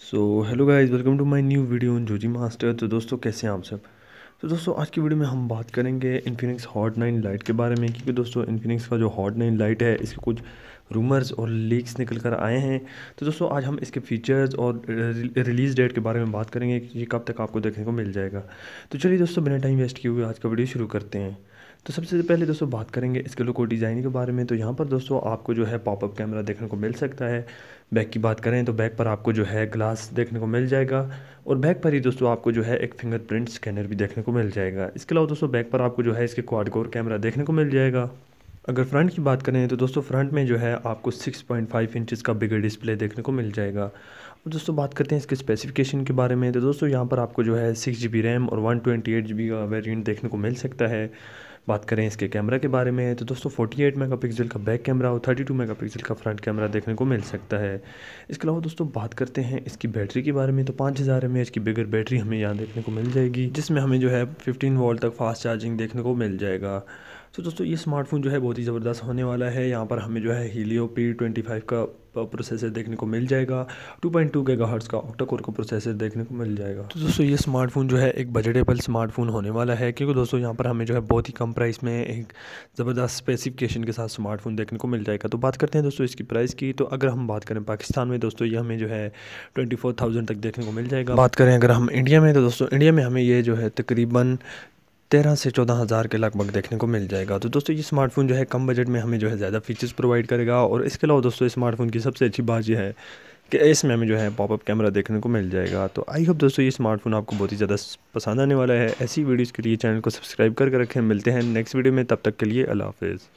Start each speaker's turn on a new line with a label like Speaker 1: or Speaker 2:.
Speaker 1: So hello guys, welcome to my new video on जोजी master. तो दोस्तों कैसे हैं आप सब। तो दोस्तों आज की वीडियो में हम बात करेंगे इन्फिनिक्स हॉट 9 लाइट के बारे में, क्योंकि दोस्तों इन्फिनिक्स का जो हॉट 9 लाइट है इसके कुछ रूमर्स और लीक्स निकल कर आए हैं। तो दोस्तों आज हम इसके फीचर्स और रिलीज़ डेट के बारे में बात करेंगे कि ये कब तक आपको देखने को मिल जाएगा। तो चलिए दोस्तों बिना टाइम वेस्ट किए हुए आज का वीडियो शुरू करते हैं। तो सबसे पहले दोस्तों बात करेंगे इसके लुक और डिज़ाइन के बारे में। तो यहाँ पर दोस्तों आपको जो है पॉपअप कैमरा देखने को मिल सकता है। बैक की बात करें तो बैक पर आपको जो है ग्लास देखने को मिल जाएगा, और बैक पर ही दोस्तों आपको जो है एक फिंगरप्रिंट स्कैनर भी देखने को मिल जाएगा। इसके अलावा दोस्तों बैक पर आपको जो है इसके क्वाड कोर कैमरा देखने को मिल जाएगा। अगर फ्रंट की बात करें तो दोस्तों फ्रंट में जो है आपको 6.5 इंचज़ का बिगर डिस्प्ले देखने को मिल जाएगा। अब दोस्तों बात करते हैं इसके स्पेसिफिकेशन के बारे में। तो दोस्तों यहाँ पर आपको जो है 6 GB रैम और 128 GB का वेरिएंट देखने को मिल सकता है। बात करें इसके कैमरा के बारे में तो दोस्तों 48 मेगापिक्सल का बैक कैमरा और 32 मेगापिक्सल का फ्रंट कैमरा देखने को मिल सकता है। इसके अलावा दोस्तों बात करते हैं इसकी बैटरी के बारे में। तो 5000 mAh की बिगर बैटरी हमें यहाँ देखने को मिल जाएगी, जिसमें हमें जो है 15 वोल्ट तक फास्ट चार्जिंग देखने को मिल जाएगा। तो दोस्तों ये स्मार्टफोन जो है बहुत ही ज़बरदस्त होने वाला है। यहाँ पर हमें जो है हीलियो P25 का प्रोसेसर देखने को मिल जाएगा। 2.2 गीगाहर्ट्ज़ का ऑक्टा कोर का प्रोसेसर देखने को मिल जाएगा। तो दोस्तों ये स्मार्टफोन जो है एक बजटेबल स्मार्टफोन होने वाला है, क्योंकि दोस्तों यहाँ पर हमें जो है बहुत ही कम प्राइस में एक ज़बरदस्त स्पेसिफिकेशन के साथ स्मार्टफोन देखने को मिल जाएगा। तो बात करते हैं दोस्तों इसकी प्राइस की। तो अगर हम बात करें पाकिस्तान में दोस्तों ये हमें जो है 24,000 तक देखने को मिल जाएगा। बात करें अगर हम इंडिया में तो दोस्तों इंडिया में हमें ये जो है तकरीबन 13 से 14 हज़ार के लगभग देखने को मिल जाएगा। तो दोस्तों ये स्मार्टफोन जो है कम बजट में हमें जो है ज़्यादा फीचर्स प्रोवाइड करेगा। और इसके अलावा दोस्तों स्मार्टफोन की सबसे अच्छी बात यह है कि इसमें हमें जो है पॉपअप कैमरा देखने को मिल जाएगा। तो आई होप दोस्तों ये स्मार्टफोन आपको बहुत ही ज़्यादा पसंद आने वाला है। ऐसी वीडियोज़ के लिए चैनल को सब्सक्राइब करके रखें। मिलते हैं नेक्स्ट वीडियो में, तब तक के लिए अल्लाह हाफ़िज़।